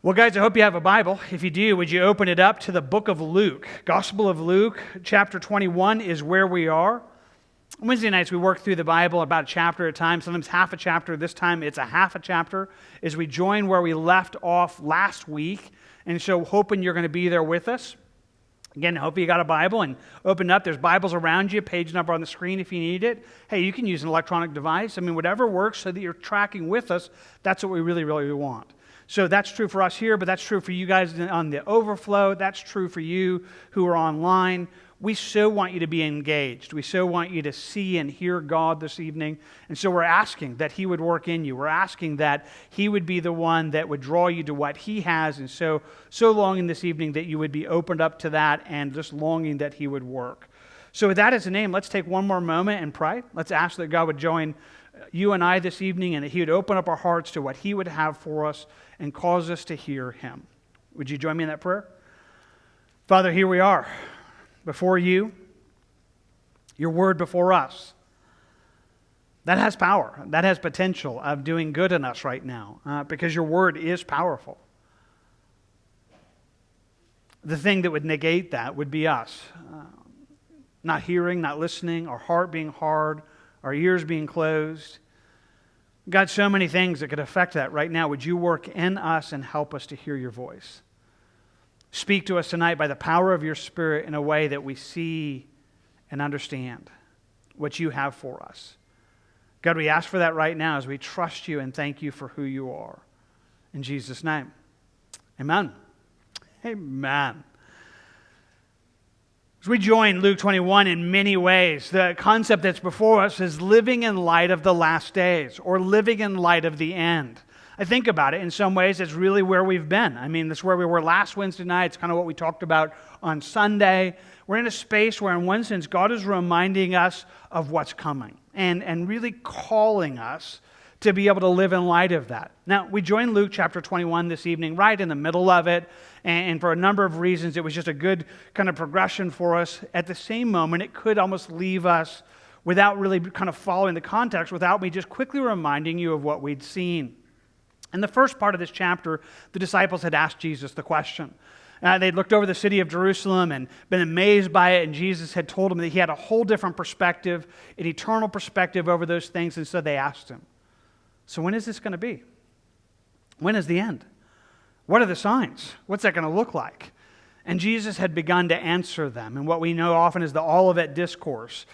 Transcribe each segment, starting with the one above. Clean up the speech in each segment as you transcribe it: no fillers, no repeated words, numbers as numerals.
Well, guys, I hope you have a Bible. If you do, would you open it up to the book of Luke? Gospel of Luke, chapter 21 is where we are. Wednesday nights, we work through the Bible about a chapter at a time, sometimes half a chapter. This time, it's a half a chapter as we join where we left off last week. And so hoping you're going to be there with us. Again, I hope you got a Bible and open it up. There's Bibles around you, page number on the screen if you need it. Hey, you can use an electronic device. I mean, whatever works so that you're tracking with us, that's what we really, really want. So that's true for us here, but that's true for you guys on the overflow. That's true for you who are online. We so want you to be engaged. We so want you to see and hear God this evening. And so we're asking that He would work in you. We're asking that He would be the one that would draw you to what He has. And so longing this evening that you would be opened up to that and just longing that He would work. So with that as a name, let's take one more moment and pray. Let's ask that God would join you and I this evening and that He would open up our hearts to what He would have for us and cause us to hear Him. Would you join me in that prayer? Father, here we are before you, your word before us. That has power. That has potential of doing good in us right now because your word is powerful. The thing that would negate that would be us. Not hearing, not listening, our heart being hard, our ears being closed. God, so many things that could affect that right now. Would you work in us and help us to hear your voice? Speak to us tonight by the power of your Spirit in a way that we see and understand what you have for us. God, we ask for that right now as we trust you and thank you for who you are. In Jesus' name, amen. Amen. As we join Luke 21 in many ways, the concept that's before us is living in light of the last days or living in light of the end. I think about it in some ways, it's really where we've been. I mean, that's where we were last Wednesday night. It's kind of what we talked about on Sunday. We're in a space where, in one sense, God is reminding us of what's coming and really calling us to be able to live in light of that. Now, we joined Luke chapter 21 this evening, right in the middle of it, and for a number of reasons, it was just a good kind of progression for us. At the same moment, it could almost leave us without really kind of following the context, without me just quickly reminding you of what we'd seen. In the first part of this chapter, the disciples had asked Jesus the question. They'd looked over the city of Jerusalem and been amazed by it, and Jesus had told them that He had a whole different perspective, an eternal perspective over those things, and so they asked Him, so when is this going to be? When is the end? What are the signs? What's that going to look like? And Jesus had begun to answer them. And what we know often is the Olivet Discourse,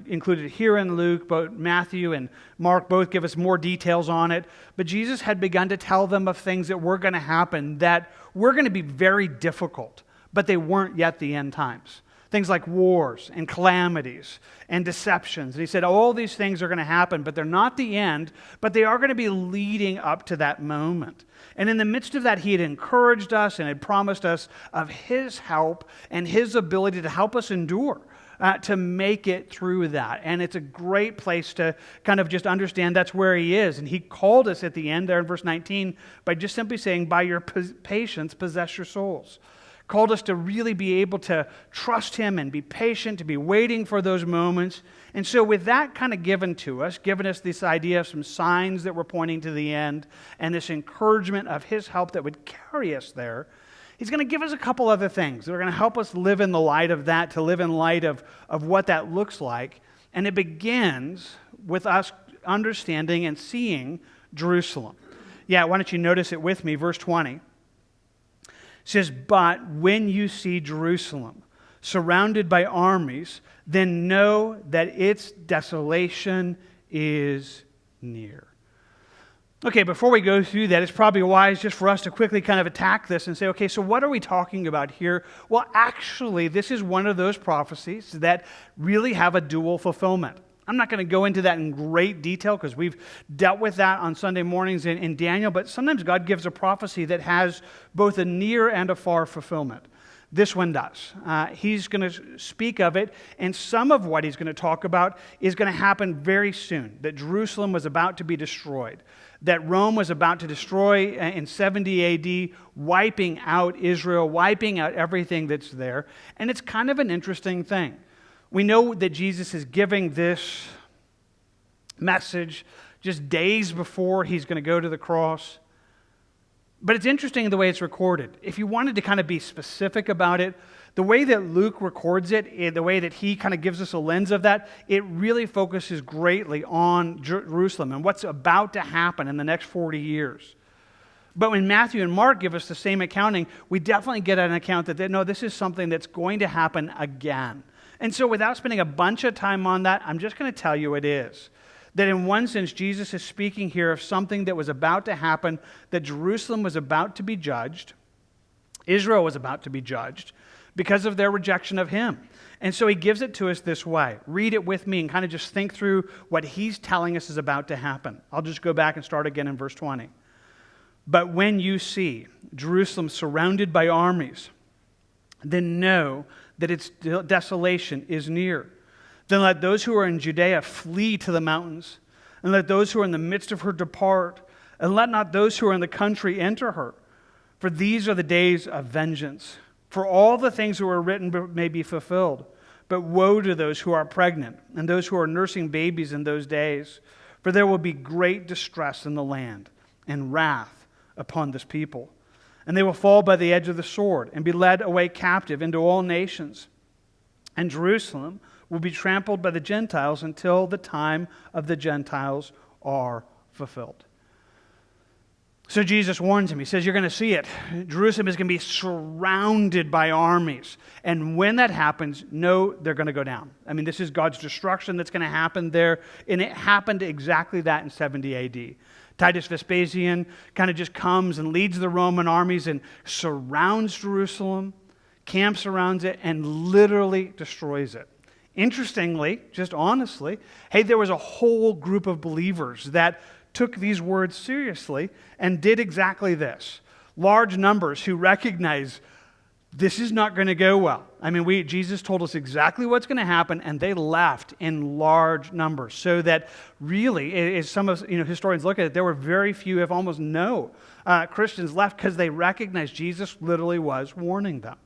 included here in Luke. Both Matthew and Mark both give us more details on it. But Jesus had begun to tell them of things that were going to happen that were going to be very difficult, but they weren't yet the end times. Things like wars and calamities and deceptions. And He said all these things are going to happen, but they're not the end, but they are going to be leading up to that moment. And in the midst of that, He had encouraged us and had promised us of His help and His ability to help us endure, to make it through that. And it's a great place to kind of just understand that's where He is. And He called us at the end there in verse 19 by just simply saying, by your patience, possess your souls. Called us to really be able to trust Him and be patient, to be waiting for those moments. And so with that kind of given to us, given us this idea of some signs that were pointing to the end and this encouragement of His help that would carry us there, He's going to give us a couple other things that are going to help us live in the light of that, to live in light of what that looks like. And it begins with us understanding and seeing Jerusalem. Yeah, why don't you notice it with me, verse 20. It says, but when you see Jerusalem surrounded by armies, then know that its desolation is near. Okay, before we go through that, it's probably wise just for us to quickly kind of attack this and say, okay, so what are we talking about here? Well, actually, this is one of those prophecies that really have a dual fulfillment. I'm not going to go into that in great detail because we've dealt with that on Sunday mornings in Daniel, but sometimes God gives a prophecy that has both a near and a far fulfillment. This one does. He's going to speak of it, and some of what He's going to talk about is going to happen very soon, that Jerusalem was about to be destroyed, that Rome was about to destroy in 70 A.D., wiping out Israel, wiping out everything that's there, and it's kind of an interesting thing. We know that Jesus is giving this message just days before He's going to go to the cross. But it's interesting the way it's recorded. If you wanted to kind of be specific about it, the way that Luke records it, the way that he kind of gives us a lens of that, it really focuses greatly on Jerusalem and what's about to happen in the next 40 years. But when Matthew and Mark give us the same accounting, we definitely get an account that, no, this is something that's going to happen again. And so without spending a bunch of time on that, I'm just going to tell you it is. That in one sense, Jesus is speaking here of something that was about to happen, that Jerusalem was about to be judged, Israel was about to be judged, because of their rejection of him. And so he gives it to us this way. Read it with me and kind of just think through what he's telling us is about to happen. I'll just go back and start again in verse 20. But when you see Jerusalem surrounded by armies, then know that its desolation is near. Then let those who are in Judea flee to the mountains, and let those who are in the midst of her depart, and let not those who are in the country enter her. For these are the days of vengeance. For all the things that were written may be fulfilled. But woe to those who are pregnant, and those who are nursing babies in those days. For there will be great distress in the land, and wrath upon this people. And they will fall by the edge of the sword, and be led away captive into all nations. And Jerusalem will be trampled by the Gentiles until the time of the Gentiles are fulfilled. So Jesus warns him. He says, you're going to see it. Jerusalem is going to be surrounded by armies. And when that happens, know they're going to go down. I mean, this is God's destruction that's going to happen there. And it happened exactly that in 70 AD. Titus Vespasian kind of just comes and leads the Roman armies and surrounds Jerusalem, camps around it, and literally destroys it. Interestingly, just honestly, hey, there was a whole group of believers that took these words seriously and did exactly this. Large numbers who recognize this is not going to go well. I mean, Jesus told us exactly what's going to happen, and they left in large numbers. So that really, as some of historians look at it, there were very few, if almost no, Christians left because they recognized Jesus literally was warning them.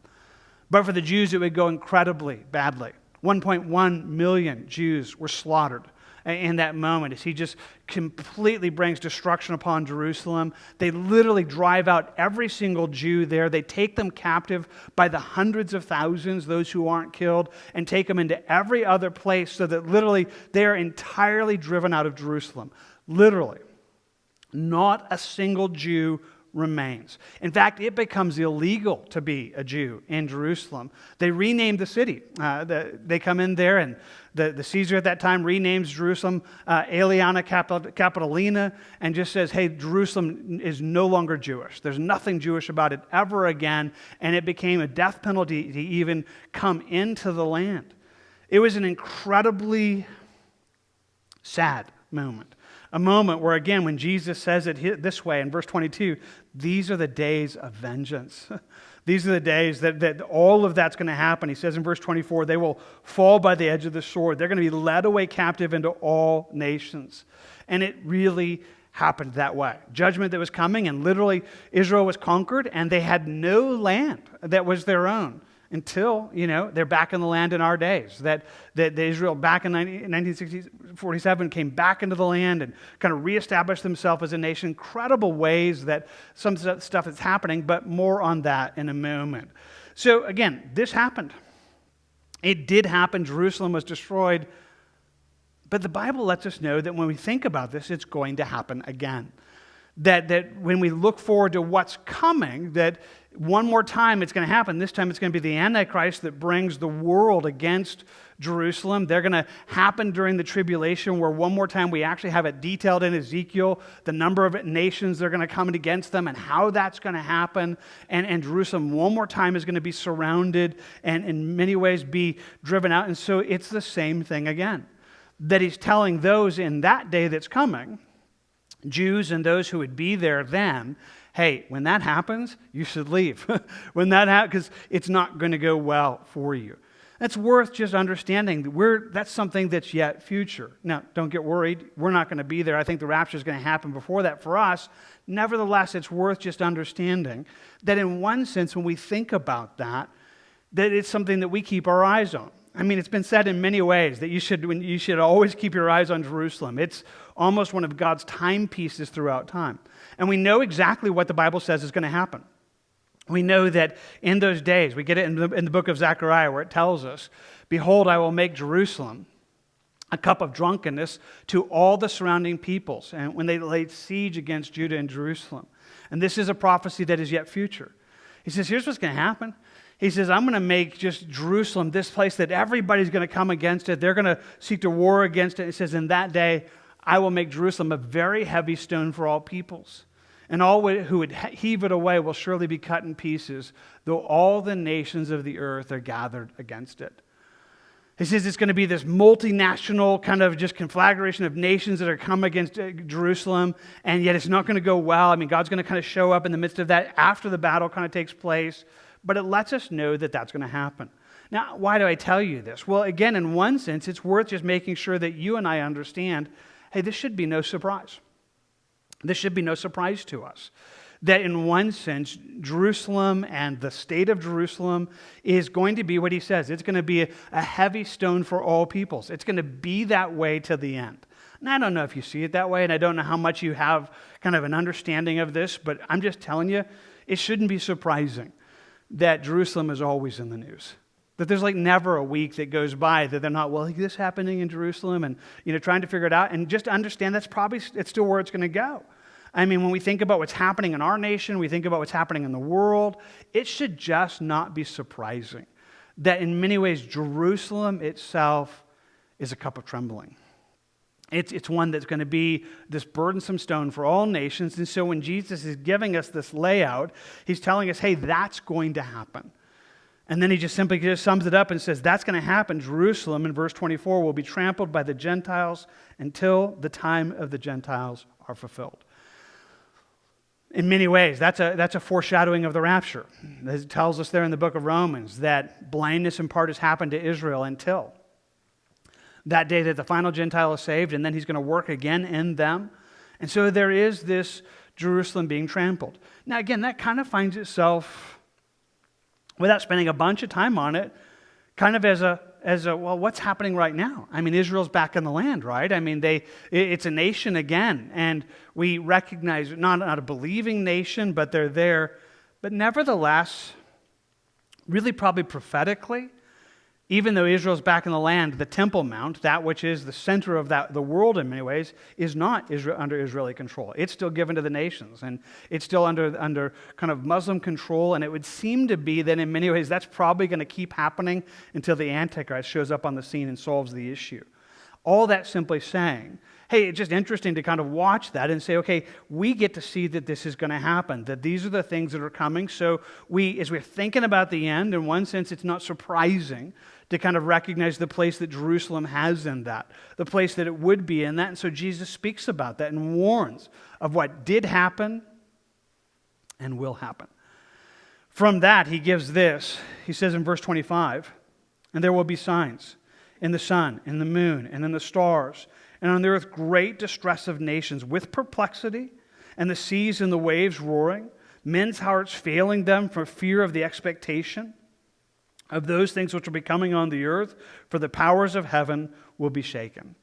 But for the Jews, it would go incredibly badly. 1.1 million Jews were slaughtered in that moment as he just completely brings destruction upon Jerusalem. They literally drive out every single Jew there. They take them captive by the hundreds of thousands, those who aren't killed, and take them into every other place so that literally they are entirely driven out of Jerusalem. Literally. Not a single Jew remains. In fact, it becomes illegal to be a Jew in Jerusalem. They renamed the city. They come in there, and the Caesar at that time renames Jerusalem Aeliana Capitolina, and just says, hey, Jerusalem is no longer Jewish. There's nothing Jewish about it ever again, and it became a death penalty to even come into the land. It was an incredibly sad moment. A moment where, again, when Jesus says it this way in verse 22, these are the days of vengeance. These are the days that all of that's going to happen. He says in verse 24, they will fall by the edge of the sword. They're going to be led away captive into all nations. And it really happened that way. Judgment that was coming, and literally Israel was conquered, and they had no land that was their own. Until, they're back in the land in our days. That Israel back in 1947 came back into the land and kind of reestablished themselves as a nation. Incredible ways that some stuff is happening, but more on that in a moment. So again, this happened. It did happen. Jerusalem was destroyed. But the Bible lets us know that when we think about this, it's going to happen again. That when we look forward to what's coming, that one more time it's going to happen. This time it's going to be the Antichrist that brings the world against Jerusalem. They're going to happen during the tribulation, where one more time we actually have it detailed in Ezekiel, the number of nations that are going to come against them and how that's going to happen. And Jerusalem one more time is going to be surrounded and in many ways be driven out. And so it's the same thing again. That he's telling those in that day that's coming, Jews and those who would be there then, hey, when that happens, you should leave. When that happens, because it's not going to go well for you. That's worth just understanding. That's something that's yet future. Now, don't get worried. We're not going to be there. I think the rapture is going to happen before that for us. Nevertheless, it's worth just understanding that in one sense, when we think about that it's something that we keep our eyes on. I mean, it's been said in many ways that you should always keep your eyes on Jerusalem. It's almost one of God's timepieces throughout time. And we know exactly what the Bible says is going to happen. We know that in those days, we get it in the book of Zechariah where it tells us, "Behold, I will make Jerusalem a cup of drunkenness to all the surrounding peoples, and when they laid siege against Judah and Jerusalem." And this is a prophecy that is yet future. He says, here's what's going to happen. He says, I'm going to make just Jerusalem this place that everybody's going to come against it. They're going to seek to war against it. He says, in that day, I will make Jerusalem a very heavy stone for all peoples. And all who would heave it away will surely be cut in pieces, though all the nations of the earth are gathered against it. He says it's going to be this multinational kind of just conflagration of nations that are come against Jerusalem, and yet it's not going to go well. I mean, God's going to kind of show up in the midst of that after the battle kind of takes place, but it lets us know that that's going to happen. Now, why do I tell you this? Well, again, in one sense, it's worth just making sure that you and I understand, hey, this should be no surprise. This should be no surprise to us. That in one sense, Jerusalem and the state of Jerusalem is going to be what he says. It's going to be a heavy stone for all peoples. It's going to be that way to the end. And I don't know if you see it that way, and I don't know how much you have kind of an understanding of this, but I'm just telling you, it shouldn't be surprising that Jerusalem is always in the news. That there's like never a week that goes by that they're not, well, this happening in Jerusalem, and trying to figure it out, and just understand it's still where it's going to go. I mean, when we think about what's happening in our nation, we think about what's happening in the world, it should just not be surprising that in many ways Jerusalem itself is a cup of trembling. It's one that's going to be this burdensome stone for all nations. And so when Jesus is giving us this layout, he's telling us, hey, that's going to happen. And then he just simply sums it up and says, that's going to happen. Jerusalem, in verse 24, will be trampled by the Gentiles until the time of the Gentiles are fulfilled. In many ways, that's a foreshadowing of the rapture. It tells us there in the book of Romans that blindness in part has happened to Israel until that day that the final Gentile is saved, and then he's going to work again in them. And so there is this Jerusalem being trampled. Now again, that kind of finds itself, without spending a bunch of time on it, kind of as a well, what's happening right now? I mean, Israel's back in the land, right? I mean, it's a nation again, and we recognize not a believing nation, but they're there. But nevertheless, really probably prophetically, even though Israel's back in the land, the Temple Mount, that which is the center of the world in many ways, is not under Israeli control. It's still given to the nations, and it's still under kind of Muslim control, and it would seem to be that in many ways that's probably going to keep happening until the Antichrist shows up on the scene and solves the issue. All that simply saying, hey, it's just interesting to kind of watch that and say, okay, we get to see that this is going to happen, that these are the things that are coming. So as we're thinking about the end, in one sense, it's not surprising to kind of recognize the place that Jerusalem has in that, the place that it would be in that. And so Jesus speaks about that and warns of what did happen and will happen. From that, he gives this. He says in verse 25, and there will be signs in the sun, in the moon, and in the stars, and on the earth great distress of nations with perplexity, and the seas and the waves roaring, men's hearts failing them for fear of the expectation of those things which will be coming on the earth, for the powers of heaven will be shaken.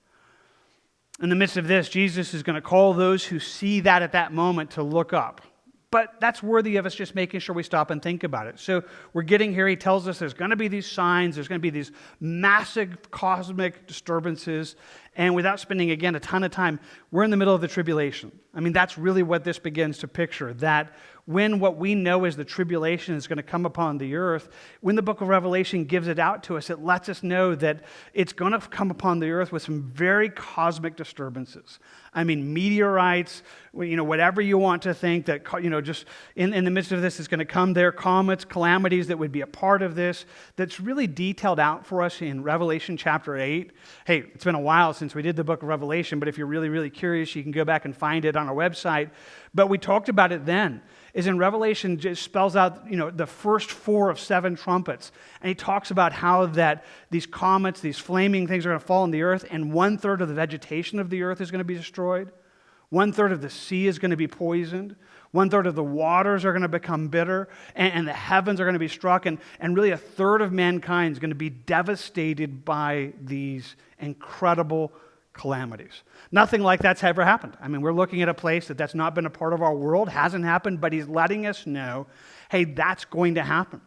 In the midst of this, Jesus is going to call those who see that at that moment to look up. But that's worthy of us just making sure we stop and think about it. So we're getting here, he tells us there's going to be these signs, there's going to be these massive cosmic disturbances, and without spending, again, a ton of time, we're in the middle of the tribulation. I mean, that's really what this begins to picture, that when what we know as the tribulation is going to come upon the earth, when the book of Revelation gives it out to us, it lets us know that it's going to come upon the earth with some very cosmic disturbances. I mean, meteorites, whatever you want to think that, just in the midst of this is going to come there, comets, calamities that would be a part of this, that's really detailed out for us in Revelation chapter 8. Hey, it's been a while since we did the book of Revelation, but if you're really, really curious, you can go back and find it on our website. But we talked about it then. Is in Revelation just spells out, the first 4 of 7 trumpets. And he talks about how that these comets, these flaming things are going to fall on the earth, and 1/3 of the vegetation of the earth is going to be destroyed. 1/3 of the sea is going to be poisoned. 1/3 of the waters are going to become bitter, and the heavens are going to be struck, and really 1/3 of mankind is going to be devastated by these incredible calamities. Nothing like that's ever happened. I mean, we're looking at a place that's not been a part of our world, hasn't happened, but he's letting us know, hey, that's going to happen.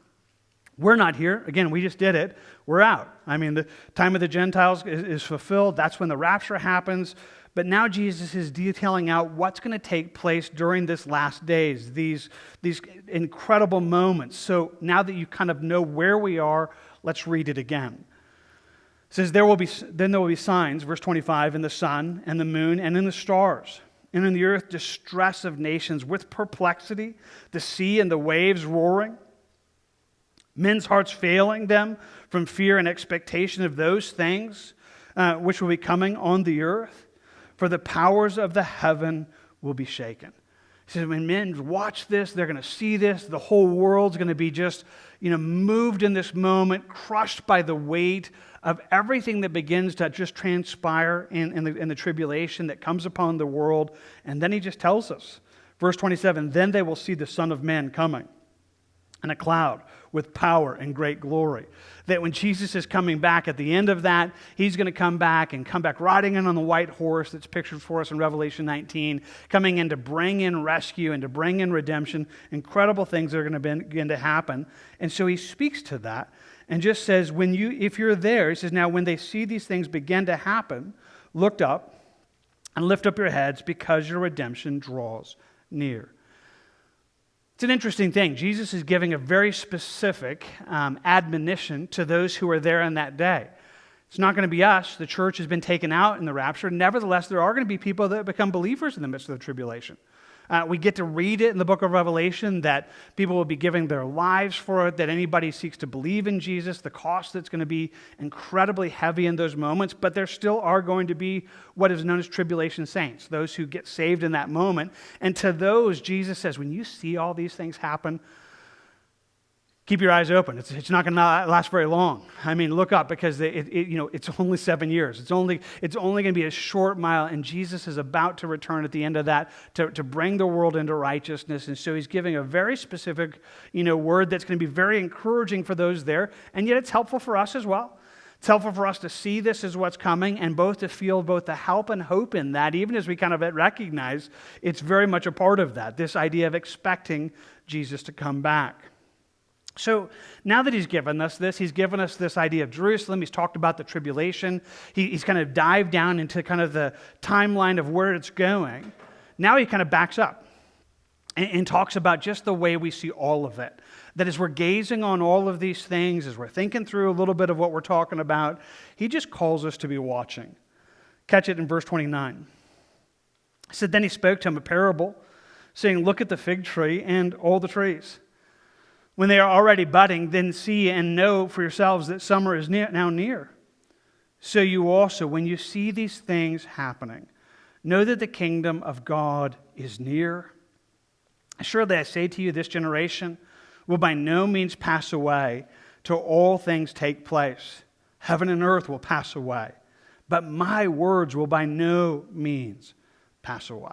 We're not here. Again, we just did it. We're out. I mean, the time of the Gentiles is fulfilled. That's when the rapture happens. But now Jesus is detailing out what's going to take place during this last days, these incredible moments. So now that you kind of know where we are, let's read it again. It says, then there will be signs, verse 25, in the sun and the moon and in the stars, and in the earth distress of nations with perplexity, the sea and the waves roaring, men's hearts failing them from fear and expectation of those things which will be coming on the earth. For the powers of the heaven will be shaken. He says, when men watch this, they're going to see this. The whole world's going to be just, moved in this moment, crushed by the weight of everything that begins to just transpire in the tribulation that comes upon the world. And then he just tells us, verse 27, then they will see the Son of Man coming in a cloud with power and great glory. That when Jesus is coming back at the end of that, he's going to come back riding in on the white horse that's pictured for us in Revelation 19, coming in to bring in rescue and to bring in redemption. Incredible things are going to begin to happen. And so he speaks to that and just says, if you're there, he says, now when they see these things begin to happen, look up and lift up your heads because your redemption draws near. It's an interesting thing. Jesus is giving a very specific admonition to those who are there on that day. It's not going to be us. The church has been taken out in the rapture. Nevertheless, there are going to be people that become believers in the midst of the tribulation. We get to read it in the book of Revelation that people will be giving their lives for it, that anybody seeks to believe in Jesus, the cost that's going to be incredibly heavy in those moments, but there still are going to be what is known as Tribulation Saints, those who get saved in that moment. And to those, Jesus says, when you see all these things happen, keep your eyes open. It's not going to last very long. I mean, look up because it's only 7 years. It's only going to be a short mile, and Jesus is about to return at the end of that to bring the world into righteousness. And so he's giving a very specific, word that's going to be very encouraging for those there, and yet it's helpful for us as well. It's helpful for us to see this as what's coming and both to feel both the help and hope in that, even as we kind of recognize it's very much a part of that, this idea of expecting Jesus to come back. So now that he's given us this idea of Jerusalem. He's talked about the tribulation. He's kind of dived down into kind of the timeline of where it's going. Now he kind of backs up and talks about just the way we see all of it. That as we're gazing on all of these things, as we're thinking through a little bit of what we're talking about, he just calls us to be watching. Catch it in verse 29. He said, then he spoke to him a parable, saying, look at the fig tree and all the trees. When they are already budding, then see and know for yourselves that summer is now near. So you also, when you see these things happening, know that the kingdom of God is near. Surely I say to you, this generation will by no means pass away till all things take place. Heaven and earth will pass away, but my words will by no means pass away.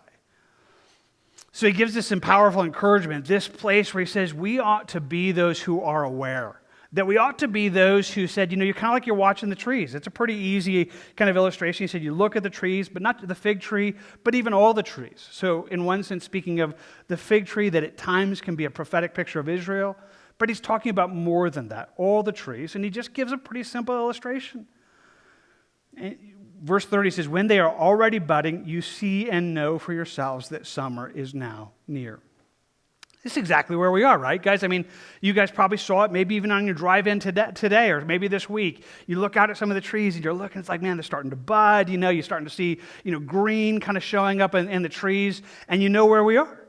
So he gives us some powerful encouragement, this place where he says we ought to be those who are aware, that we ought to be those who said, you're kind of like you're watching the trees. It's a pretty easy kind of illustration. He said you look at the trees, but not the fig tree, but even all the trees. So in one sense, speaking of the fig tree, that at times can be a prophetic picture of Israel, but he's talking about more than that, all the trees, and he just gives a pretty simple illustration. And verse 30 says, when they are already budding, you see and know for yourselves that summer is now near. This is exactly where we are, right, guys? I mean, you guys probably saw it maybe even on your drive in today or maybe this week. You look out at some of the trees and you're looking, it's like, man, they're starting to bud. You're starting to see, green kind of showing up in the trees, and you know where we are.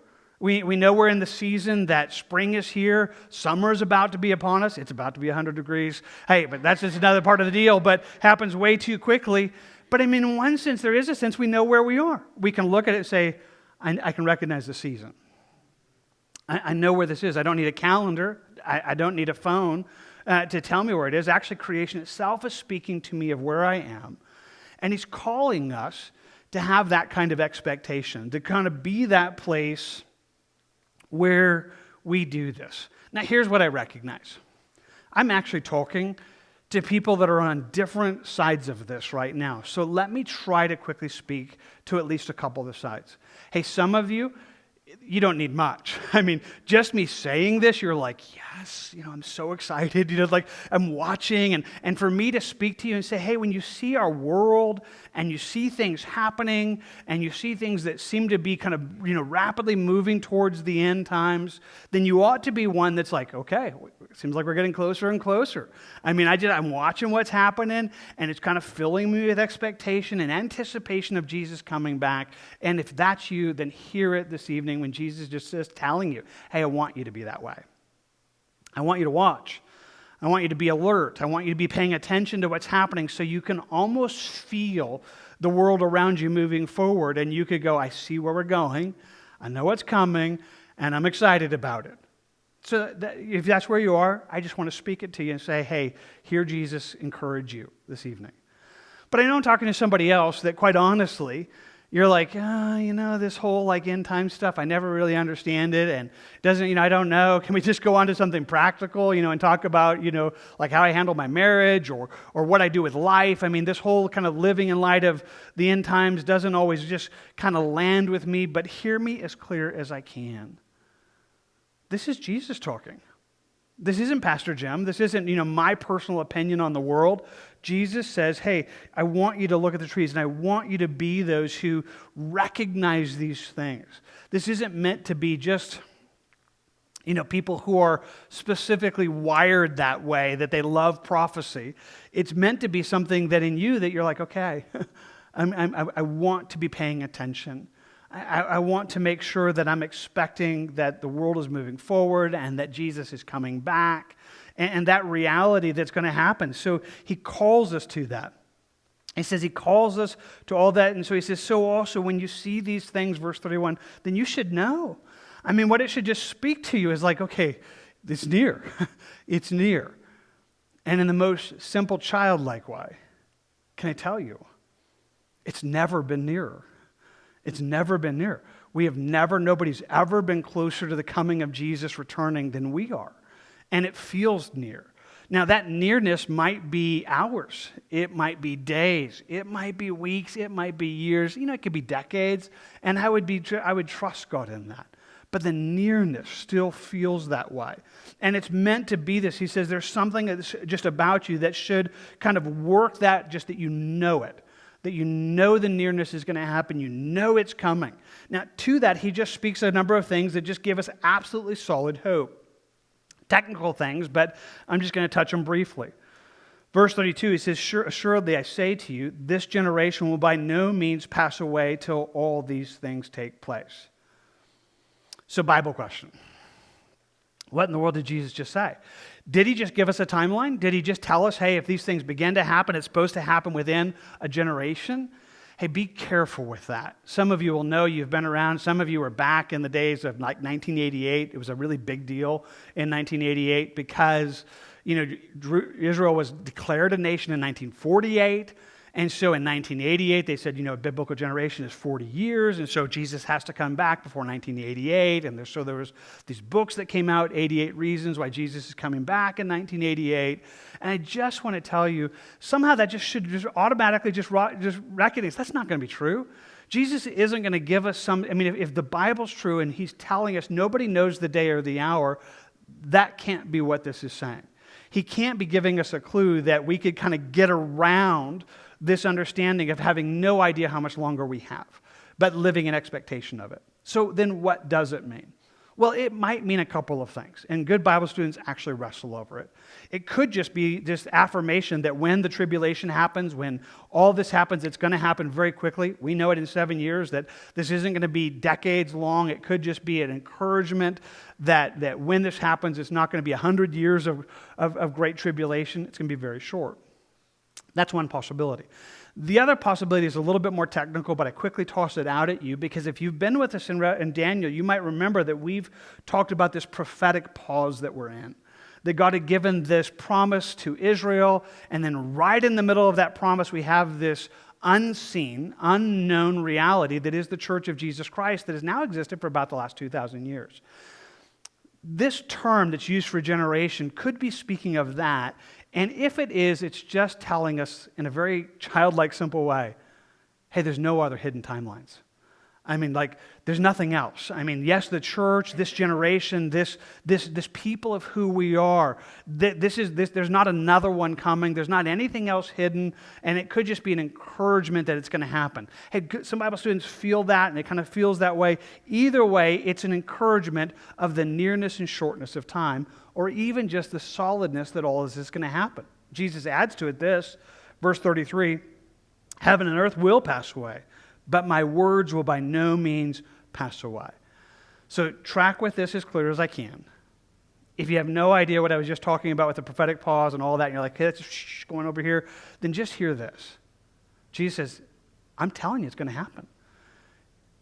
We know we're in the season that spring is here. Summer is about to be upon us. It's about to be 100 degrees. Hey, but that's just another part of the deal, but happens way too quickly. But I mean, in one sense, there is a sense we know where we are. We can look at it and say, I can recognize the season. I know where this is. I don't need a calendar. I don't need a phone to tell me where it is. Actually, creation itself is speaking to me of where I am. And he's calling us to have that kind of expectation, to kind of be that place where we do this. Now, here's what I recognize. I'm actually talking to people that are on different sides of this right now. So let me try to quickly speak to at least a couple of the sides. Hey, some of you, you don't need much. I mean, just me saying this, you're like, yes, I'm so excited. Like I'm watching. And for me to speak to you and say, hey, when you see our world and you see things happening and you see things that seem to be kind of, rapidly moving towards the end times, then you ought to be one that's like, okay, it seems like we're getting closer and closer. I mean, I'm watching what's happening, and it's kind of filling me with expectation and anticipation of Jesus coming back. And if that's you, then hear it this evening when Jesus just is telling you, hey, I want you to be that way. I want you to watch. I want you to be alert. I want you to be paying attention to what's happening so you can almost feel the world around you moving forward, and you could go, I see where we're going, I know what's coming, and I'm excited about it. So if that's where you are, I just want to speak it to you and say, hey, hear Jesus encourage you this evening. But I know I'm talking to somebody else that quite honestly, you're like, this whole end time stuff, I never really understand it, and doesn't, I don't know. Can we just go on to something practical, and talk about, like how I handle my marriage or what I do with life? I mean, this whole kind of living in light of the end times doesn't always just kind of land with me, but hear me as clear as I can. This is Jesus talking. This isn't Pastor Jim. This isn't, my personal opinion on the world. Jesus says, hey, I want you to look at the trees, and I want you to be those who recognize these things. This isn't meant to be just, people who are specifically wired that way, that they love prophecy. It's meant to be something that in you that you're like, okay, I want to be paying attention. I want to make sure that I'm expecting that the world is moving forward and that Jesus is coming back and that reality that's going to happen. So he calls us to that. He says he calls us to all that. And so he says, so also when you see these things, verse 31, then you should know. I mean, what it should just speak to you is like, okay, it's near. It's near. And in the most simple childlike way, can I tell you, it's never been nearer. It's never been near. Nobody's ever been closer to the coming of Jesus returning than we are. And it feels near. Now, that nearness might be hours. It might be days. It might be weeks. It might be years. It could be decades. And I would trust God in that. But the nearness still feels that way. And it's meant to be this. He says there's something that's just about you that should kind of work that, just that you know it. That you know the nearness is going to happen. You know it's coming. Now, to that, he just speaks a number of things that just give us absolutely solid hope. Technical things, but I'm just going to touch them briefly. Verse 32, he says, assuredly I say to you, this generation will by no means pass away till all these things take place. So, Bible question. What in the world did Jesus just say? Did he just give us a timeline? Did he just tell us, hey, if these things begin to happen, it's supposed to happen within a generation? Hey, be careful with that. Some of you will know, you've been around. Some of you were back in the days of like 1988. It was a really big deal in 1988 because, Israel was declared a nation in 1948. And so in 1988, they said, a biblical generation is 40 years, and so Jesus has to come back before 1988. And there was these books that came out, 88 Reasons Why Jesus is Coming Back in 1988. And I just want to tell you, somehow that should automatically recognize that's not going to be true. Jesus isn't going to give us if the Bible's true and he's telling us nobody knows the day or the hour, that can't be what this is saying. He can't be giving us a clue that we could kind of get around this understanding of having no idea how much longer we have, but living in expectation of it. So then what does it mean? Well, it might mean a couple of things, and good Bible students actually wrestle over it. It could just be this affirmation that when the tribulation happens, when all this happens, it's going to happen very quickly. We know it in 7 years that this isn't going to be decades long. It could just be an encouragement that when this happens, it's not going to be 100 years of great tribulation. It's going to be very short. That's one possibility. The other possibility is a little bit more technical, but I quickly toss it out at you because if you've been with us in Daniel, you might remember that we've talked about this prophetic pause that we're in. That God had given this promise to Israel, and then right in the middle of that promise, we have this unseen, unknown reality that is the Church of Jesus Christ that has now existed for about the last 2,000 years. This term that's used for generation could be speaking of that, and if it is, it's just telling us in a very childlike, simple way, hey, there's no other hidden timelines. I mean, like, there's nothing else. I mean, yes, the church, this generation, this people of who we are, there's not another one coming. There's not anything else hidden, and it could just be an encouragement that it's going to happen. Hey, some Bible students feel that, and it kind of feels that way. Either way, it's an encouragement of the nearness and shortness of time, or even just the solidness that all of this is going to happen. Jesus adds to it this, verse 33, heaven and earth will pass away, but my words will by no means pass away. So track with this as clear as I can. If you have no idea what I was just talking about with the prophetic pause and all that, and you're like, hey, that's going over here, then just hear this. Jesus says, I'm telling you it's going to happen.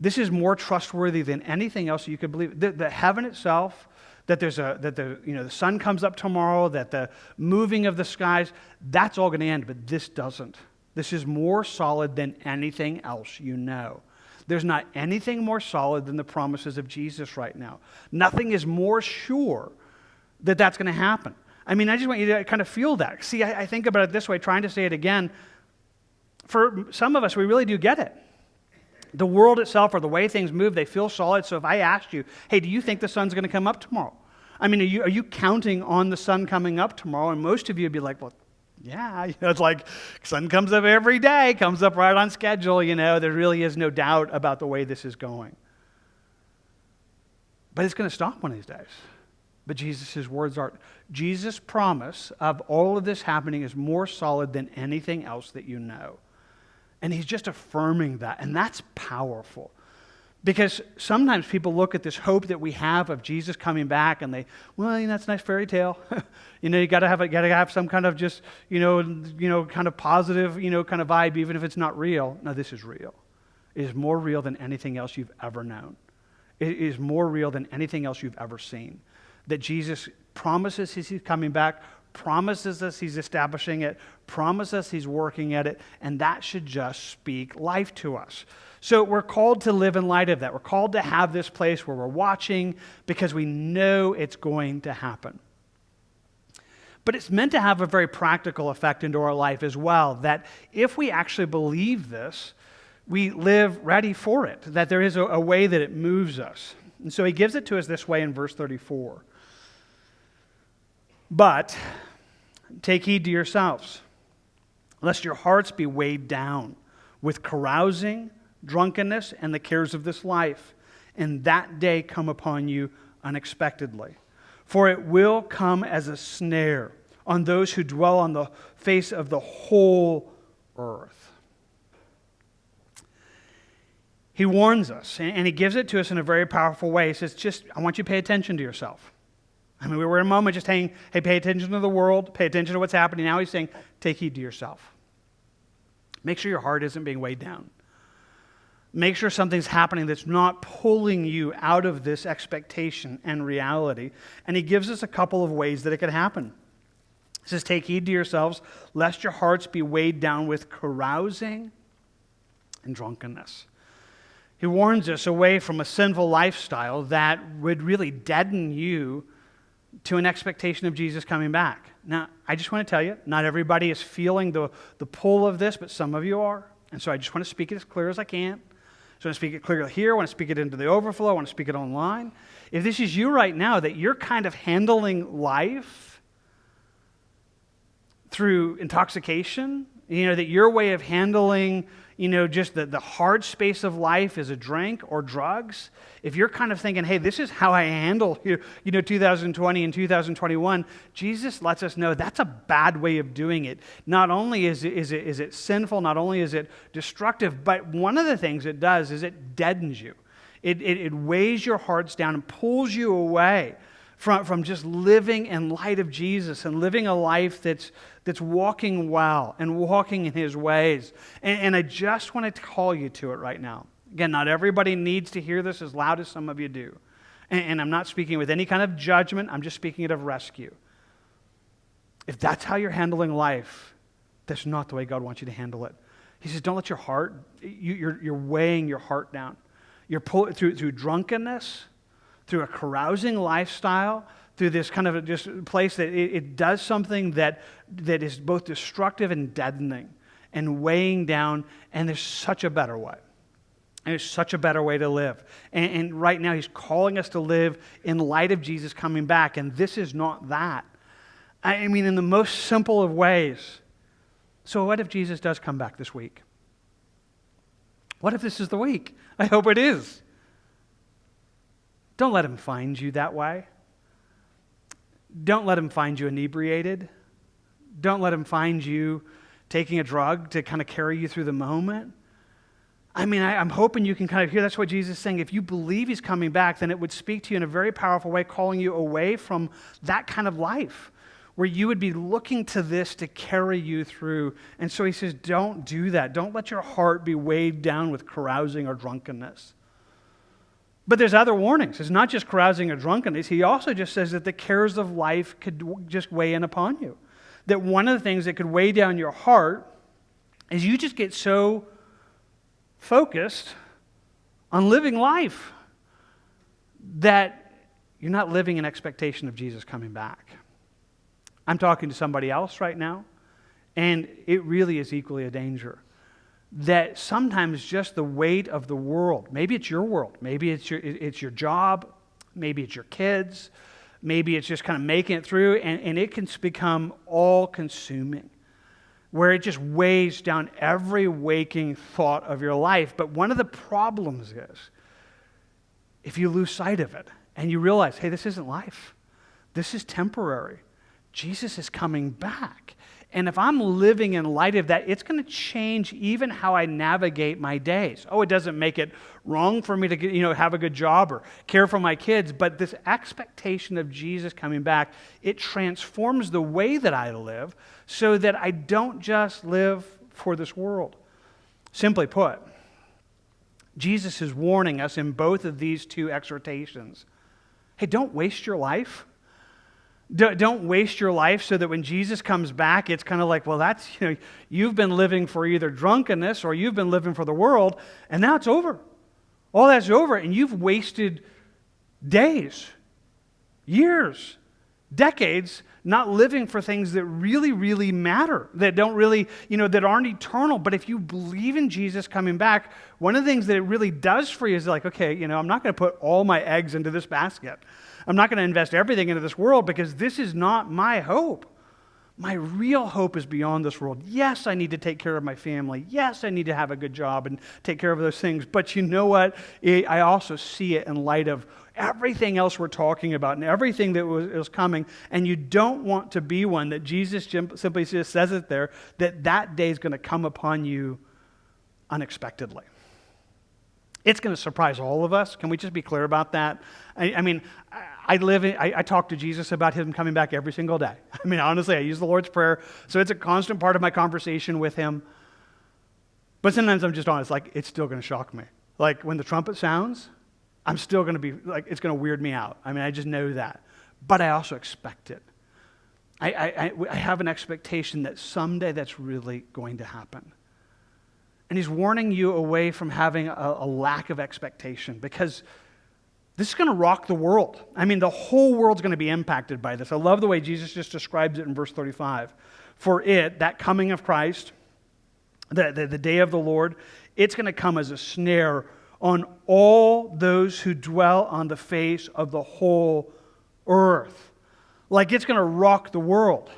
This is more trustworthy than anything else you could believe. The heaven itself, that the sun comes up tomorrow, that the moving of the skies, that's all going to end, but this doesn't. This is more solid than anything else you know. There's not anything more solid than the promises of Jesus right now. Nothing is more sure that that's going to happen. I mean, I just want you to kind of feel that. See, I think about it this way, trying to say it again. For some of us, we really do get it. The world itself or the way things move, they feel solid. So if I asked you, hey, do you think the sun's going to come up tomorrow? I mean, are you counting on the sun coming up tomorrow? And most of you would be like, well, yeah, it's like sun comes up every day, comes up right on schedule, there really is no doubt about the way this is going. But it's going to stop one of these days. But Jesus' words aren't. Jesus' promise of all of this happening is more solid than anything else that you know. And he's just affirming that, and that's powerful. Because sometimes people look at this hope that we have of Jesus coming back, and that's a nice fairy tale. You got to have some kind of just, kind of positive, kind of vibe, even if it's not real. No, this is real. It is more real than anything else you've ever known. It is more real than anything else you've ever seen. That Jesus promises he's coming back, promises us he's establishing it, promises us he's working at it, and that should just speak life to us. So we're called to live in light of that. We're called to have this place where we're watching because we know it's going to happen. But it's meant to have a very practical effect into our life as well, that if we actually believe this, we live ready for it, that there is a way that it moves us. And so he gives it to us this way in verse 34. But take heed to yourselves, lest your hearts be weighed down with carousing, drunkenness, and the cares of this life, and that day come upon you unexpectedly. For it will come as a snare on those who dwell on the face of the whole earth. He warns us, and he gives it to us in a very powerful way. He says, I want you to pay attention to yourself. I mean, we were in a moment just saying, hey, pay attention to the world, pay attention to what's happening. Now he's saying, take heed to yourself. Make sure your heart isn't being weighed down. Make sure something's happening that's not pulling you out of this expectation and reality. And he gives us a couple of ways that it could happen. He says, take heed to yourselves, lest your hearts be weighed down with carousing and drunkenness. He warns us away from a sinful lifestyle that would really deaden you to an expectation of Jesus coming back. Now, I just want to tell you, not everybody is feeling the pull of this, but some of you are. And so I just want to speak it as clear as I can. So I want to speak it clearly here. I want to speak it into the overflow. I want to speak it online. If this is you right now, that you're kind of handling life through intoxication, that your way of handling, just the hard space of life is a drink or drugs. If you're kind of thinking, hey, this is how I handle, 2020 and 2021, Jesus lets us know that's a bad way of doing it. Not only is it sinful, not only is it destructive, but one of the things it does is it deadens you. It weighs your hearts down and pulls you away from just living in light of Jesus and living a life that's walking well and walking in his ways. And I just want to call you to it right now. Again, not everybody needs to hear this as loud as some of you do. And I'm not speaking with any kind of judgment. I'm just speaking it of rescue. If that's how you're handling life, that's not the way God wants you to handle it. He says, don't let your heart, you're weighing your heart down. You're pulling through drunkenness, through a carousing lifestyle, through this kind of just place that it does something that is both destructive and deadening and weighing down, and there's such a better way. And there's such a better way to live. And right now he's calling us to live in light of Jesus coming back, and this is not that. I mean, in the most simple of ways. So what if Jesus does come back this week? What if this is the week? I hope it is. Don't let him find you that way. Don't let him find you inebriated. Don't let him find you taking a drug to kind of carry you through the moment. I mean, I'm hoping you can kind of hear that's what Jesus is saying. If you believe he's coming back, then it would speak to you in a very powerful way, calling you away from that kind of life, where you would be looking to this to carry you through. And so he says, don't do that. Don't let your heart be weighed down with carousing or drunkenness. But there's other warnings. It's not just carousing or drunkenness. He also just says that the cares of life could just weigh in upon you. That one of the things that could weigh down your heart is you just get so focused on living life that you're not living in expectation of Jesus coming back. I'm talking to somebody else right now, and it really is equally a danger. That sometimes just the weight of the world, maybe it's your world, maybe it's your job, maybe it's your kids, maybe it's just kind of making it through, and it can become all-consuming, where it just weighs down every waking thought of your life. But one of the problems is, if you lose sight of it, and you realize, hey, this isn't life. This is temporary. Jesus is coming back. And if I'm living in light of that, it's going to change even how I navigate my days. Oh, it doesn't make it wrong for me to have a good job or care for my kids, but this expectation of Jesus coming back, it transforms the way that I live so that I don't just live for this world. Simply put, Jesus is warning us in both of these two exhortations. Hey, don't waste your life. Don't waste your life so that when Jesus comes back, it's kind of like, well, that's, you've been living for either drunkenness or you've been living for the world, and now it's over. All that's over, and you've wasted days, years, decades not living for things that really, really matter, that don't really, that aren't eternal. But if you believe in Jesus coming back, one of the things that it really does for you is like, okay, I'm not going to put all my eggs into this basket. I'm not going to invest everything into this world because this is not my hope. My real hope is beyond this world. Yes, I need to take care of my family. Yes, I need to have a good job and take care of those things. But you know what? I also see it in light of everything else we're talking about and everything that was coming. And you don't want to be one that Jesus simply just says it there, that day is going to come upon you unexpectedly. It's going to surprise all of us. Can we just be clear about that? I talk to Jesus about him coming back every single day. Honestly, I use the Lord's Prayer, so it's a constant part of my conversation with him. But sometimes I'm just honest, it's still going to shock me. When the trumpet sounds, I'm still going to be, it's going to weird me out. I just know that. But I also expect it. I have an expectation that someday that's really going to happen. And he's warning you away from having a lack of expectation, because this is going to rock the world. The whole world's going to be impacted by this. I love the way Jesus just describes it in verse 35. For it, that coming of Christ, the day of the Lord, it's going to come as a snare on all those who dwell on the face of the whole earth. It's going to rock the world.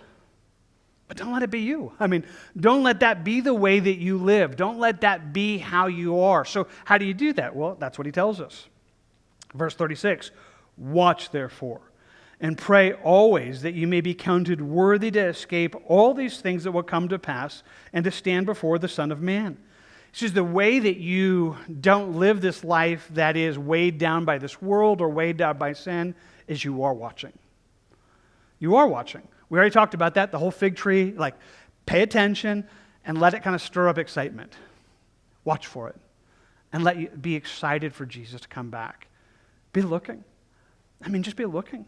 But don't let it be you. Don't let that be the way that you live. Don't let that be how you are. So how do you do that? Well, that's what he tells us. Verse 36, watch therefore, and pray always that you may be counted worthy to escape all these things that will come to pass and to stand before the Son of Man. It's just the way that you don't live this life that is weighed down by this world or weighed down by sin is you are watching. You are watching. We already talked about that, the whole fig tree, pay attention and let it kind of stir up excitement. Watch for it. And let you be excited for Jesus to come back. Be looking. Just be looking.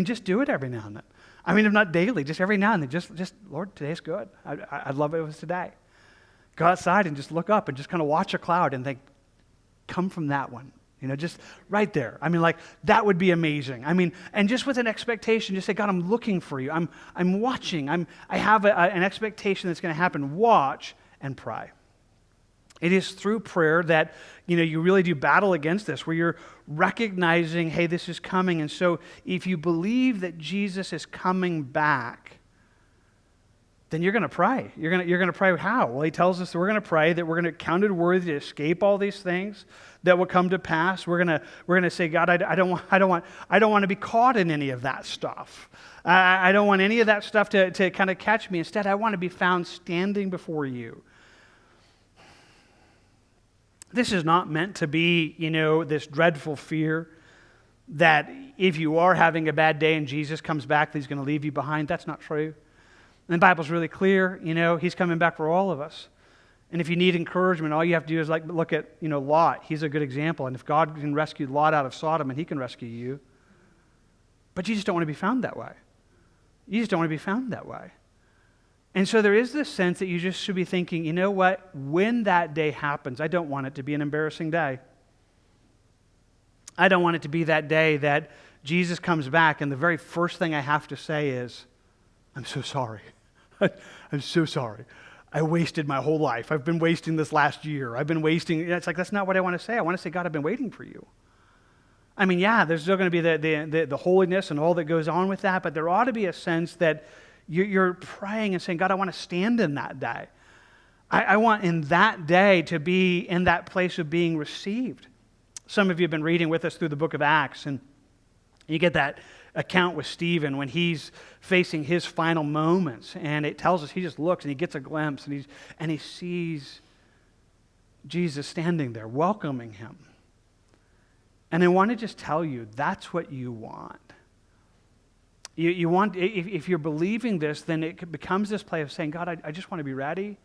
Just do it every now and then. If not daily, just every now and then. Just Lord, today's good. I'd love it if it was today. Go outside and just look up and just kind of watch a cloud and think, come from that one. Just right there. That would be amazing. And just with an expectation, just say, God, I'm looking for you. I'm watching. I have an expectation that's going to happen. Watch and pray. It is through prayer that, you really do battle against this, where you're recognizing, hey, this is coming. And so if you believe that Jesus is coming back, then you're going to pray. You're going to pray how? Well, he tells us that we're going to pray that we're going to count it worthy to escape all these things that will come to pass. We're going to say, God, I don't want to be caught in any of that stuff. I don't want any of that stuff to kind of catch me. Instead, I want to be found standing before you. This is not meant to be, this dreadful fear that if you are having a bad day and Jesus comes back, that he's going to leave you behind. That's not true. And the Bible's really clear, he's coming back for all of us. And if you need encouragement, all you have to do is look at, Lot. He's a good example. And if God can rescue Lot out of Sodom, and he can rescue you. But you just don't want to be found that way. You just don't want to be found that way. And so there is this sense that you just should be thinking, you know what? When that day happens, I don't want it to be an embarrassing day. I don't want it to be that day that Jesus comes back and the very first thing I have to say is, I'm so sorry. I'm so sorry. I wasted my whole life. I've been wasting this last year. I've been wasting. It's like, that's not what I want to say. I want to say, God, I've been waiting for you. There's still going to be the holiness and all that goes on with that, but there ought to be a sense that you're praying and saying, God, I want to stand in that day. I want in that day to be in that place of being received. Some of you have been reading with us through the book of Acts, and you get that account with Stephen when he's facing his final moments, and it tells us he just looks and he gets a glimpse and he sees Jesus standing there welcoming him. And I want to just tell you, that's what you want. You want, if you're believing this, then it becomes this place of saying, God, I just want to be ready.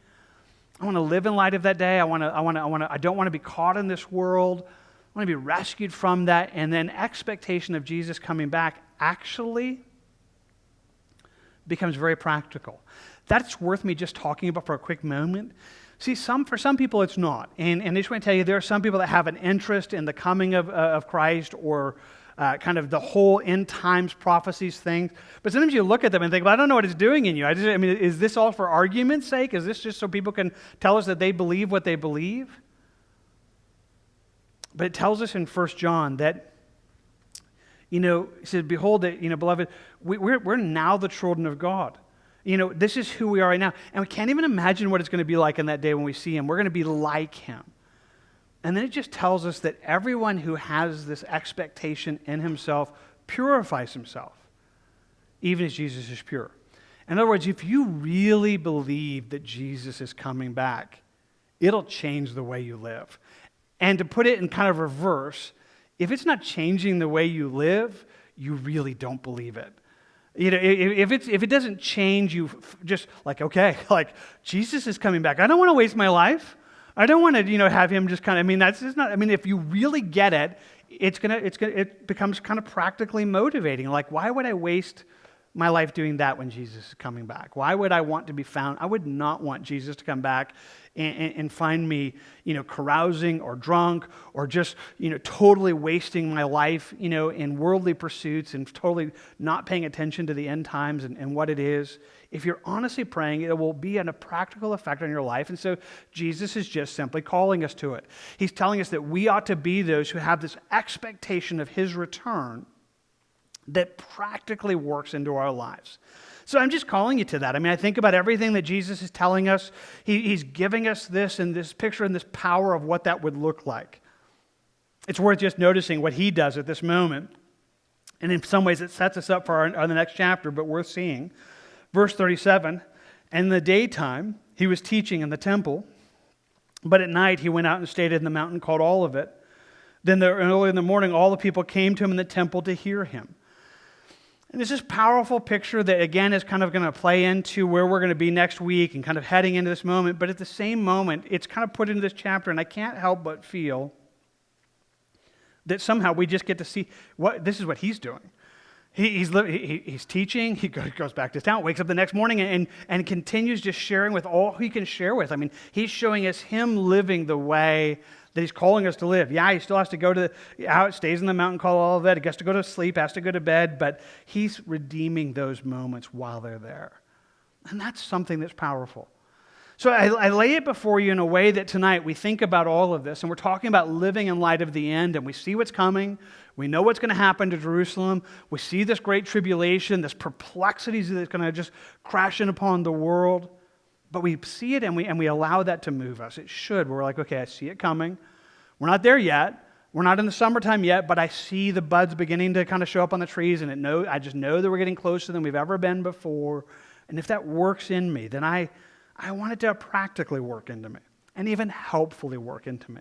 I want to live in light of that day. I don't want to be caught in this world. I want to be rescued from that. And then expectation of Jesus coming back actually becomes very practical. That's worth me just talking about for a quick moment. See, for some people it's not. And I just want to tell you, there are some people that have an interest in the coming of Christ or kind of the whole end times prophecies thing. But sometimes you look at them and think, well, I don't know what it's doing in you. Is this all for argument's sake? Is this just so people can tell us that they believe what they believe? But it tells us in 1 John that, it says, behold, that, beloved, we're now the children of God. This is who we are right now. And we can't even imagine what it's going to be like in that day when we see him. We're going to be like him. And then it just tells us that everyone who has this expectation in himself purifies himself, even as Jesus is pure. In other words, if you really believe that Jesus is coming back, it'll change the way you live. And to put it in kind of reverse, if it's not changing the way you live, you really don't believe it. If it doesn't change you, just like, okay, like Jesus is coming back. I don't want to waste my life. I don't want to, have him just kind of, that's just not, if you really get it, it becomes kind of practically motivating. Like, why would I waste my life doing that when Jesus is coming back? Why would I want to be found? I would not want Jesus to come back and find me, carousing or drunk or just, totally wasting my life, in worldly pursuits and totally not paying attention to the end times and what it is. If you're honestly praying, it will be a practical effect on your life. And so Jesus is just simply calling us to it. He's telling us that we ought to be those who have this expectation of his return that practically works into our lives. So I'm just calling you to that. I think about everything that Jesus is telling us. He's giving us this and this picture and this power of what that would look like. It's worth just noticing what he does at this moment. And in some ways it sets us up for the next chapter, but worth seeing. Verse 37, and in the daytime he was teaching in the temple, but at night he went out and stayed in the mountain called Olivet. Then early in the morning all the people came to him in the temple to hear him. And this is a powerful picture that, again, is kind of going to play into where we're going to be next week and kind of heading into this moment. But at the same moment, it's kind of put into this chapter, and I can't help but feel that somehow we just get to see this is what he's doing. He's teaching, he goes back to his town, wakes up the next morning and continues just sharing with all he can share with. I mean, he's showing us him living the way that he's calling us to live. Yeah, he still has to go out, stays in the mountain called Olivet, he has to go to sleep, has to go to bed, but he's redeeming those moments while they're there. And that's something that's powerful. So I lay it before you in a way that tonight we think about all of this, and we're talking about living in light of the end, and we see what's coming. We know what's going to happen to Jerusalem. We see this great tribulation, this perplexity that's going to just crash in upon the world. But we see it and we allow that to move us. It should. We're like, okay, I see it coming. We're not there yet. We're not in the summertime yet, but I see the buds beginning to kind of show up on the trees, and I just know that we're getting closer than we've ever been before. And if that works in me, then I want it to practically work into me and even helpfully work into me.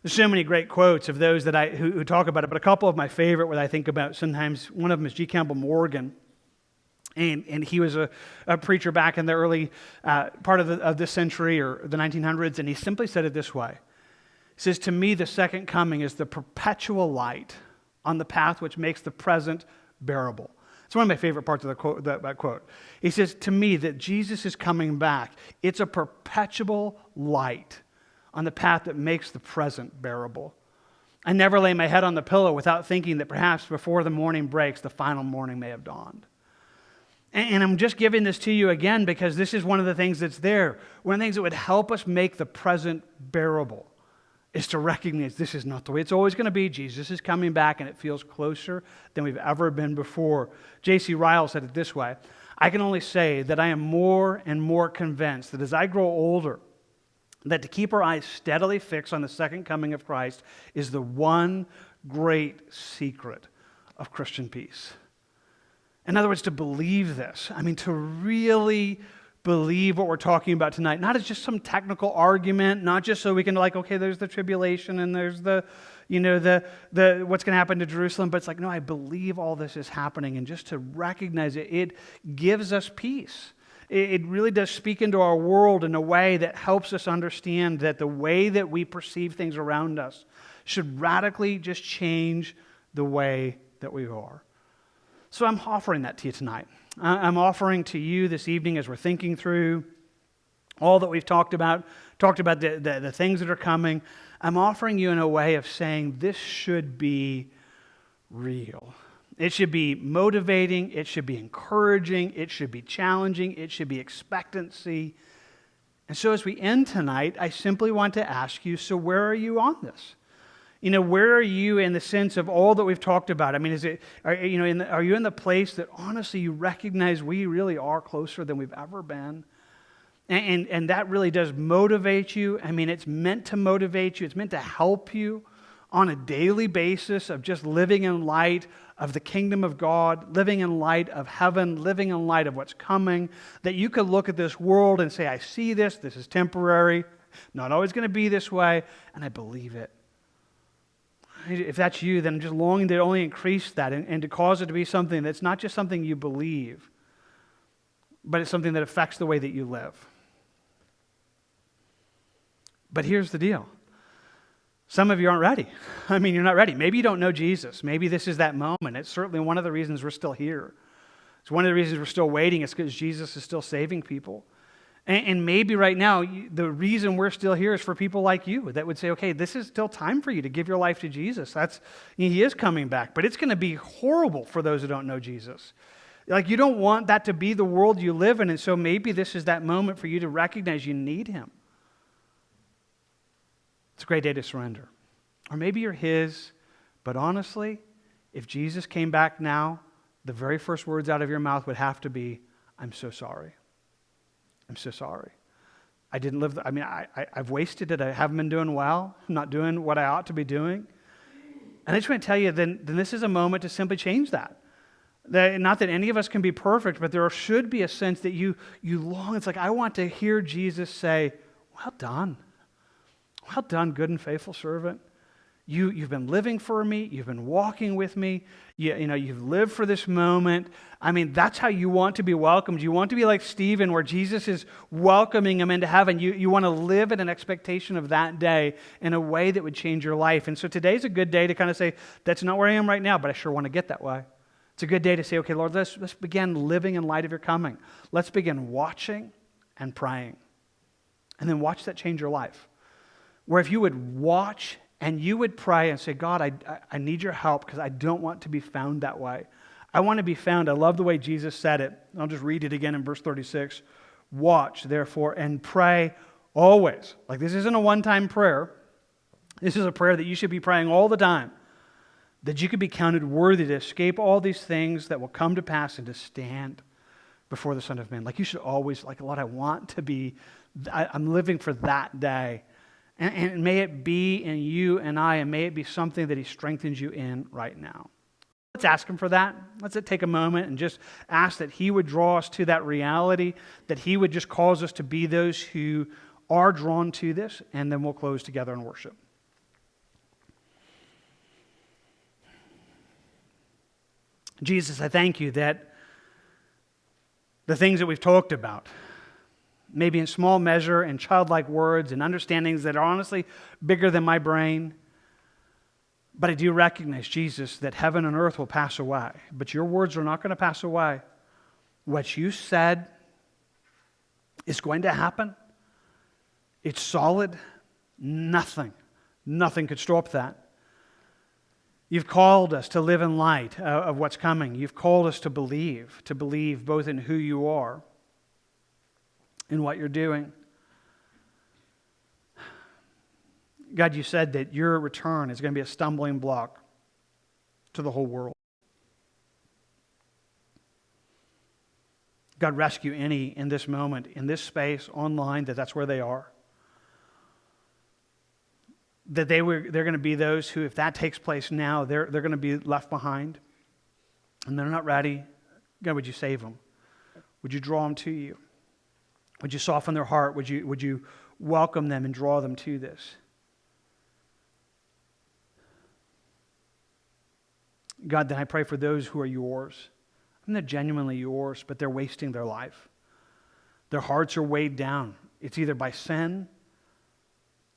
There's so many great quotes of those that who talk about it, but a couple of my favorite, what I think about sometimes, one of them is G. Campbell Morgan. And he was a preacher back in the early part of this century or the 1900s, and he simply said it this way. He says, "To me, the second coming is the perpetual light on the path which makes the present bearable." It's one of my favorite parts of that quote. He says, "To me, that Jesus is coming back, it's a perpetual light on the path that makes the present bearable. I never lay my head on the pillow without thinking that perhaps before the morning breaks, the final morning may have dawned." And I'm just giving this to you again because this is one of the things that's there. One of the things that would help us make the present bearable is to recognize this is not the way it's always going to be. Jesus is coming back, and it feels closer than we've ever been before. J.C. Ryle said it this way: "I can only say that I am more and more convinced that as I grow older, that to keep our eyes steadily fixed on the second coming of Christ is the one great secret of Christian peace." In other words, to believe this, to really believe what we're talking about tonight, not as just some technical argument, not just so we can okay, there's the tribulation and there's the what's going to happen to Jerusalem, but it's like, no, I believe all this is happening, and just to recognize it gives us peace. It really does speak into our world in a way that helps us understand that the way that we perceive things around us should radically just change the way that we are. So I'm offering that to you tonight. I'm offering to you this evening as we're thinking through all that we've talked about the things that are coming. I'm offering you in a way of saying this should be real. It should be motivating. It should be encouraging. It should be challenging. It should be expectancy. And so as we end tonight, I simply want to ask you, so where are you on this? Where are you in the sense of all that we've talked about? Are you in the place that honestly you recognize we really are closer than we've ever been? And that really does motivate you. It's meant to motivate you. It's meant to help you on a daily basis of just living in light of the kingdom of God, living in light of heaven, living in light of what's coming, that you could look at this world and say, I see this is temporary, not always going to be this way, and I believe it. If that's you, then I'm just longing to only increase that and to cause it to be something that's not just something you believe, but it's something that affects the way that you live. But here's the deal. Some of you aren't ready. You're not ready. Maybe you don't know Jesus. Maybe this is that moment. It's certainly one of the reasons we're still here. It's one of the reasons we're still waiting is because Jesus is still saving people. And maybe right now, the reason we're still here is for people like you that would say, okay, this is still time for you to give your life to Jesus. He is coming back, but it's going to be horrible for those who don't know Jesus. You don't want that to be the world you live in, and so maybe this is that moment for you to recognize you need him. It's a great day to surrender. Or maybe you're his, but honestly, if Jesus came back now, the very first words out of your mouth would have to be, I'm so sorry. I'm so sorry. I didn't live, I've wasted it. I haven't been doing well. I'm not doing what I ought to be doing. And I just want to tell you, then this is a moment to simply change that. Not that any of us can be perfect, but there should be a sense that you long. It's like, I want to hear Jesus say, well done. Well done, good and faithful servant. You've been living for me. You've been walking with me. You've lived for this moment. That's how you want to be welcomed. You want to be like Stephen, where Jesus is welcoming him into heaven. You want to live in an expectation of that day in a way that would change your life. And so today's a good day to kind of say, that's not where I am right now, but I sure want to get that way. It's a good day to say, okay, Lord, let's begin living in light of your coming. Let's begin watching and praying. And then watch that change your life. Where if you would watch and you would pray and say, God, I need your help because I don't want to be found that way. I want to be found. I love the way Jesus said it. I'll just read it again in verse 36. Watch, therefore, and pray always. Like this isn't a one-time prayer. This is a prayer that you should be praying all the time. That you could be counted worthy to escape all these things that will come to pass and to stand before the Son of Man. Like you should always, like, Lord, I want to be, I'm living for that day. And may it be in you and I, and may it be something that he strengthens you in right now. Let's ask him for that. Let's take a moment and just ask that he would draw us to that reality, that he would just cause us to be those who are drawn to this, and then we'll close together in worship. Jesus, I thank you that the things that we've talked about, maybe in small measure and childlike words and understandings that are honestly bigger than my brain, but I do recognize, Jesus, that heaven and earth will pass away, but your words are not going to pass away. What you said is going to happen. It's solid. Nothing could stop that. You've called us to live in light of what's coming. You've called us to believe both in who you are and what you're doing. God, you said that your return is going to be a stumbling block to the whole world. God, rescue any in this moment, in this space, online, that's where they are. That they're going to be those who, if that takes place now, they're going to be left behind. And they're not ready. God, would you save them? Would you draw them to you? Would you soften their heart? Would you welcome them and draw them to this? God, then I pray for those who are yours. And they're genuinely yours, but they're wasting their life. Their hearts are weighed down. It's either by sin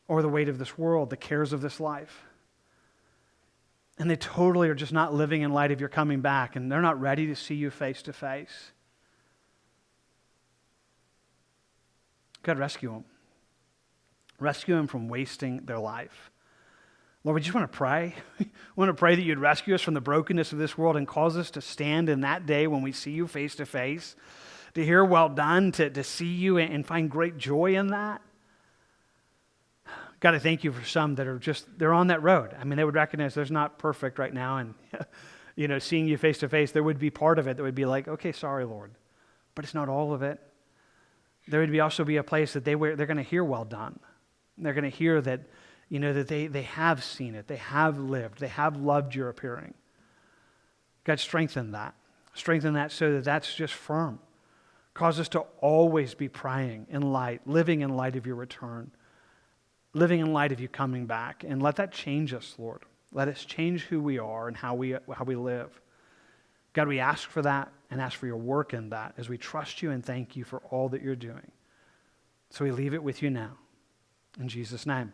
or the weight of this world, the cares of this life. And they totally are just not living in light of your coming back, and they're not ready to see you face to face. God, rescue them. Rescue them from wasting their life. Lord, we just want to pray. We want to pray that you'd rescue us from the brokenness of this world and cause us to stand in that day when we see you face to face, to hear well done, to see you and find great joy in that. God, I thank you for some that are they're on that road. I mean, they would recognize there's not perfect right now, and seeing you face to face, there would be part of it that would be like, okay, sorry, Lord, but it's not all of it. There would also be a place that they're going to hear well done. They're going to hear that, that they have seen it, they have lived, they have loved your appearing. God, strengthen that. Strengthen that so that that's just firm. Cause us to always be praying in light, living in light of your return, living in light of you coming back. And let that change us, Lord. Let us change who we are and how we live. God, we ask for that and ask for your work in that as we trust you and thank you for all that you're doing. So we leave it with you now. In Jesus' name.